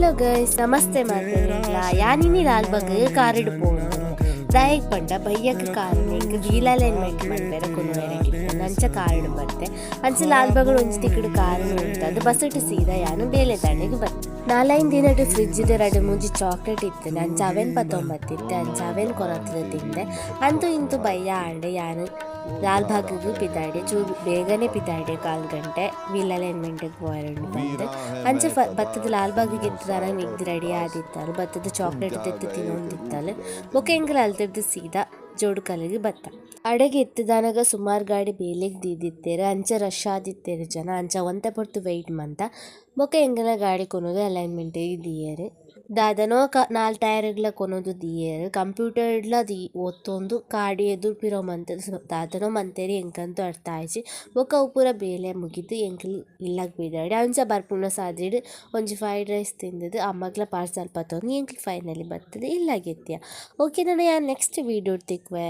Hello guys ನಮಸ್ತೆ ಮಾಡ್ತಿರಲಿಲ್ಲ ಯಾನಿನಿ ಲಾಲ್ಬಾಗ್ ಕಾರಿಡ್ പോകുന്നത് ದಾಯಕ್ ಪಂಡ ಬಯ್ಯಕ್ಕೆ ಕಾರಿನಿಗೆ ವೀಲ್ ಅಲೈನ್ಮೆಂಟ್ ಮಾಡ್ಬೇರೆ ಕೊನೋಯರಗಿತ್ತು ನಂಚ ಕಾರಿಡ್ ಬರ್ತೆ ಅಂಚ ಲಾಲ್ಬಾಗ್ ಒಂಜಿ ತಿಕ್ಕುಡು ಕಾರಿನ ಉಂಟದು ಬಸ್ಸಟ್ ಸೀದಾ ಯಾನು ಬೇಲೆ ದಾಣಿಗೆ ಬರ್ತೆ 4-5 ದಿನದ ಫ್ರಿಡ್ಜ್ಡ್ 2-3 ಚಾಕ್ಲೇಟ್ ಇತ್ತು ಅಂಚ ಅವೆನ್ ಪತ್ತೊಂಬತ್ತಿತ್ತೆ ಅಂಚ ಅವೆನ್ ಕೊರತದ ತಿಂದೆ ಅಂತೂ ಇಂತೂ ಬಯ್ಯ ಆಂಡೆ ಯಾನು ಲಾಲ್ಬಾಗ್ಗೆ ಪಿದಾಡಿ ಚೂರು ಬೇಗನೆ ಪಿದಾಡಿ 1/4 ಗಂಟೆ ವೀಲ್ ಅಲೈನ್ಮೆಂಟ್ಗೆ ಪೋಯರನ್ನು ಬಂದೆ ಅಂಚ ಬತ್ತದ ಲಾಲ್ಬಾಗ್ಗೆ ಇತ್ತದಾರ ನಿಗ್ದು ರೆಡಿ ಆದಿತ್ತಲು ಬತ್ತದ ಚಾಕ್ಲೇಟ್ ತೆತ್ತು ತಿನ್ನೊಂದಿತ್ತಲು ಬೊಕ ಎಂಕಲ್ ಅಲ್ತಿರ್ದು ಸೀದಾ ಜೋಡುಕಲ್ಲಿಗೆ ಬತ್ತ ಅಡೆಗೆ ಎತ್ತದಾನಾಗ ಸುಮಾರು ಗಾಡಿ ಬೇಲೆಗೆ ದೀದಿತ್ತೇರು ಅಂಚ ರಶ್ ಆದಿತ್ತೇರು ಜನ ಅಂಚ ಒಂತೆ ಪೊರ್ತು ವೆಯ್ಟ್ ಮಂತ ಬೊಕ ಎಂಗನ ಗಾಡಿ ಕೊನೋದು ಅಲೈನ್ಮೆಂಟಿಗೆ ದಿಯೇರು ದಾದನೋ 4 ಟೈರ್ಗಳ ಕೊನೋದು ದಿಯೇರು ಕಂಪ್ಯೂಟರ್ಲ ಒತ್ತೊಂದು ಕಾಡಿ ಎದುರು ಪಿರೋ ಮಂತ ದಾದನೋ ಮಂತೇರಿ ಎಂಕಂತೂ ಅರ್ಥ ಆಯ್ಚಿ ಬೊಕ ಅವು ಪೂರ ಬೇಲೆ ಮುಗಿದು ಎಂಕಲ್ ಇಲ್ಲಗ್ ಬಿದ್ದಾಡಿ ಅಂಚ ಬರ್ಪುನ ಸಾದಿಡ್ ಒಂಜಿ ಫ್ರೈಡ್ ರೈಸ್ ತಿಂದದ್ದು ಅಮ್ಮಗ್ಲ ಪಾರ್ಸಲ್ ಪತ್ತೊಂದು ಎಂಕಲ್ ಫೈನಲಿ ಬರ್ತದೆ ಇಲ್ಲಾಗೆತ್ತಿಯ ಓಕೆ ನಾನು ನೆಕ್ಸ್ಟ್ ವೀಡಿಯೋ ತಿಕ್ವೆ.